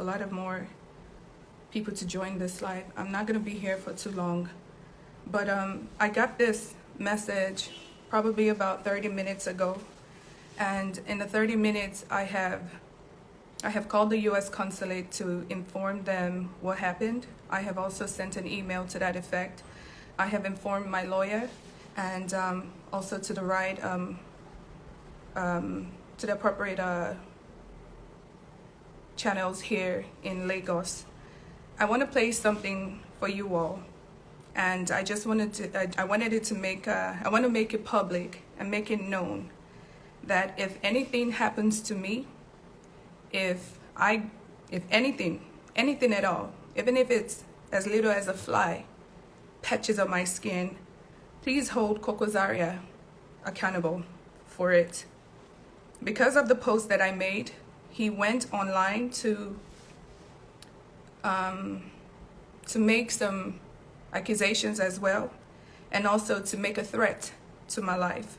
a lot of more people to join this live. I'm not going to be here for too long. But I got this message probably about 30 minutes ago. And in the 30 minutes, I have called the U.S. consulate to inform them what happened. I have also sent an email to that effect. I have informed my lawyer and also to the right, to the appropriate channels here in Lagos. I want to play something for you all, and I just wanted to. I wanted it to make. I want to make it public and make it known that if anything happens to me, if anything at all, even if it's as little as a fly patches on my skin, please hold Koko Zaria accountable for it. Because of the post that I made, he went online to make some accusations as well, and also to make a threat to my life.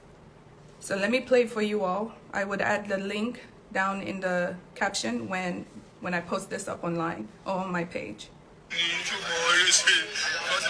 So let me play for you all. I would add the link down in the caption when I post this up online or on my page. Adunni Ade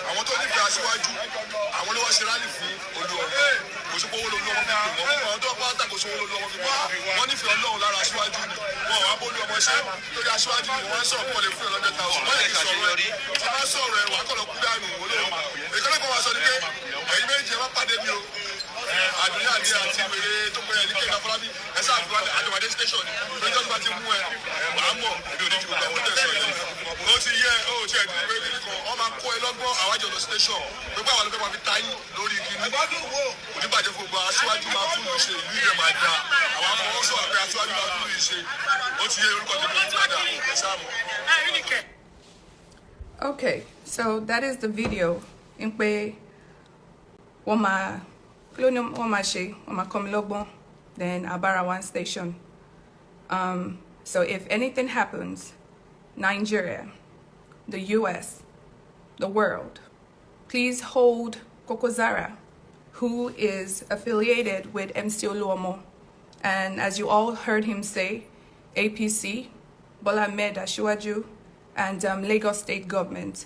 àwọn tó nífẹ̀ẹ́ aṣíwájú àwọn ló wá ṣe rálì fún Oluomo kò sí owó Oluomo fi pè wọ́n àwọn tó bá tàkó sí owó Oluomo fi pè wọ́n nífẹ̀ẹ́ Ọlọ́run lára aṣíwájú ni wọ́n wá bó Oluomo ṣe torí aṣíwájú ni wọ́n sọ̀rọ̀ pọ̀ lè fún $100,000 wọ́n lè sọ̀rọ̀ ẹ̀ tí wọ́n sọ̀rọ̀ ẹ̀ wà kọ́ lọ kú dànù Oluomo ìkọ́lẹ́ kan wá sọ ni pé ẹ̀yin méjì ẹ má pàdé mi o Adunni Ade àti wèrè tó pẹ́ ní kéka fọlábí ẹ sáà fi wá àjọmọdé station ní ìjọba bá ti mú ẹ wàá mọ̀ ebi ò ní ju gbogbo àwọn tẹ̀sán yẹn ó ti yẹ ó tiẹ̀ ti pé kí nìkan wọ́n máa kó ẹ lọ́gbọ́n àwájọ lọ station gbogbo àwọn olùkọ́ máa fi táyín lórí kíní oníbàjẹ́ gbogbo aṣíwájú máa fún mi ṣe ìlú ìdẹ̀ máa da àwọn afọwọ́sọ àpẹ aṣíwájú máa fún mi ṣe ó ti yẹ orúkọ tèmi ti padà ẹ sáà mọ̀. Okay, so that is the video in pé wọ́n máa then Abara one station. So if anything happens, Nigeria, the US, the world, please hold Koko Zaria, who is affiliated with MC Oluomo. And as you all heard him say, APC, Bola Ahmed Asiwaju, and Lagos State government.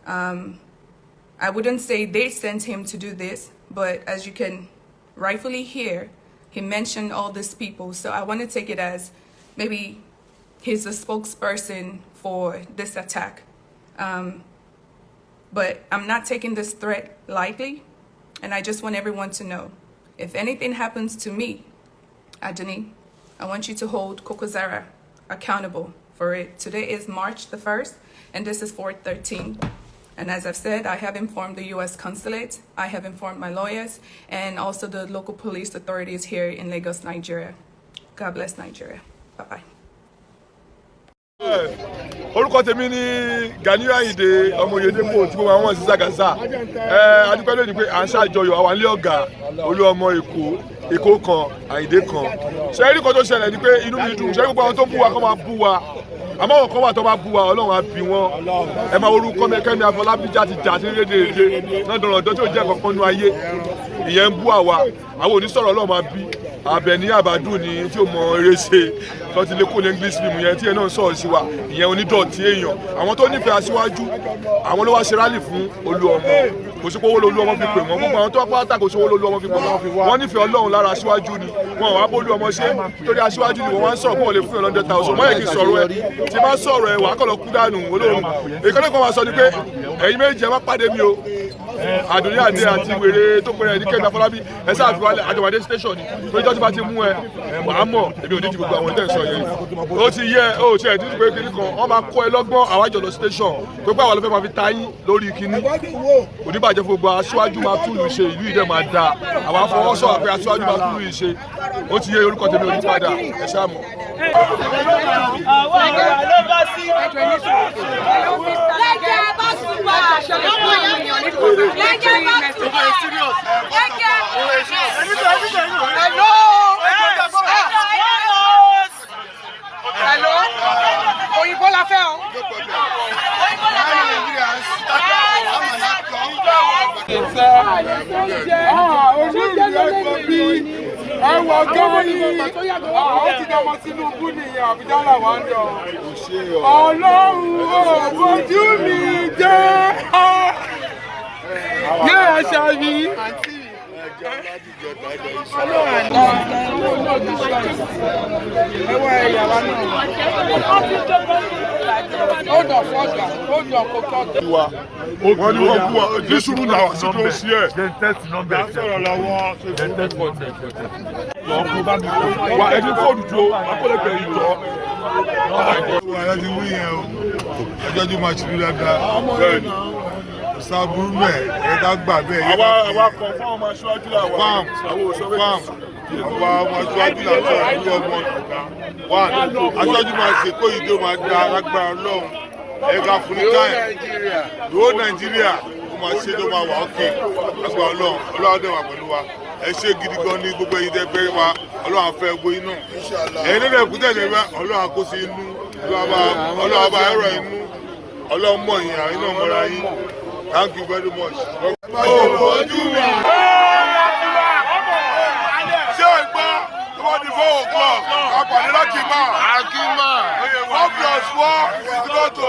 I wouldn't say they sent him to do this, but as you can rightfully hear, he mentioned all these people. So I want to take it as maybe he's a spokesperson for this attack. But I'm not taking this threat lightly. And I just want everyone to know, if anything happens to me, Adunni, I want you to hold Koko Zaria accountable for it. Today is March the 1st, and this is 4/13. And as I've said, I have informed the U.S. consulate, I have informed my lawyers, and also the local police authorities here in Lagos, Nigeria. God bless Nigeria. Bye-bye. Orúkọ tèmi ni Eiders ọmọ Oyedepo tí mo máa wọ́n sí Zagaza. Adúpẹ́ lónìí pé à ń ṣàjọyọ̀ àwọn ilé ọ̀gá Oluomo Èkó kan Àyìndé kan. Ṣé ẹ̀rí kan tó ṣẹlẹ̀ ni pé inú mi dùn ṣé gbogbo àwọn tó bú wa kọ́ máa bú wa. Àmọ́ àwọn kan wà tó bá bú wa Ọlọ́run á bí wọn. Ẹ máa orúkọ Kẹ́mi Afọlábí jáde rédèrèdè náà dọ̀rọ̀ ọ̀dọ́ tí ó jẹ́ kankan nú ayé. Ìyẹn ń bú àwa. Àwọn onísọ̀rọ̀ Ọlọ́run máa bí. Adunni Ade ni tí ó mọ eré ṣe tó ti lè kó ní English film yẹn tí ẹ náà sọ̀rọ̀ sí wa ìyẹn onídọ̀tí èèyàn àwọn tó nífẹ̀ẹ́ aṣíwájú àwọn ló wá ṣe rálì fún Oluomo kò sí owó Oluomo fi pè wọ́n gbogbo àwọn tó wá pátá kò sí owó Oluomo fi pè wọ́n nífẹ̀ẹ́ Ọlọ́run lára aṣíwájú ni wọn wá bó Oluomo ṣe torí aṣíwájú ni wọ́n wá ń sọ̀rọ̀ pé wọ́n lè fún $100,000 mọ́ yẹ kí sọ̀rọ̀ ẹ tí bá sọ̀rọ̀ ẹ wà á kọ́ lọ kú dànù Olóòrùn ìkọ́lé kan wá sọ ni pé ẹ̀yin méjì ẹ má pàdé mi o Adunni Ade àti wèrè tó pẹ́ ní Kẹ́mi Afọlábí ẹ sáà fi wá àjọmọdé station ni torí tó ti bá ti mú ẹ wàá mọ̀ ebi ò ní ju gbogbo àwọn tẹ̀sán yẹn ó ti yẹ ó ti ẹ̀ dídí pé kíní kan wọ́n máa kọ́ ẹ lọ́gbọ́n àwájọ lọ station pé pé àwọn ló fẹ́ máa fi ta yín lórí kíní oníbàjẹ́ fún gbogbo aṣíwájú máa túlù ṣe ìlú ìdẹ́ máa da àwọn afọwọ́sọ àpẹ aṣíwájú máa túlù ṣe ó ti yẹ orúkọ tèmi ò ní padà ẹ ṣáà mọ̀. Hello. bí ẹwà gọ́ọ̀nì àwọn ti dàmọ́ Tinubu nìyẹn Àbújá làwọn ń lọ. Ọlọ́run ò bójú mi jẹ́ yóò ṣàbí. Wọ́n ní wọ́n kú wa Jésù náà sí tó sí ẹ̀. Wà ẹni fóònù tó akọ́lẹ́gbẹ̀ẹ́ yìí jọ. Ààrẹ ti wí yẹn o, ẹjọ́ tó máa ṣubú dáadáa. Sábúrú mẹ́ ẹ̀dá gbà bẹ́ẹ̀. Àwa kan fún ọmọ aṣáájú làwọn. Àwa ọmọ aṣáájú làwọn ìlú ọmọ wa. Aṣáájú máa ṣe kó ìdó máa da lágbára Ọlọ́run. Ẹ̀ka Fúnìkáì, ìwó Nàìjíríà, ó máa ṣe tó máa wà ókè. Lágbára Ọlọ́run, Ọlọ́run dẹ̀ wà pẹ̀lú wa. Ẹ ṣe gidi gan ní gbogbo ẹ̀yin tẹ́ fẹ́ wa, Ọlọ́run á fẹ́ gbóyin náà. Ẹ̀yin nílẹ̀ èkúté ẹ̀dẹ̀ wá, Ọlọ́run á kó sí inú, Ọlọ́run á bá ẹ̀rọ inú, Ọlọ́run mọ̀ yín, àyín náà mọ̀ra yín. Thank you very much. Ojú wa. Ṣé ìgbà tí wọ́n di 4 o'clock? Àpàdé láti máa. 4+4 is equal to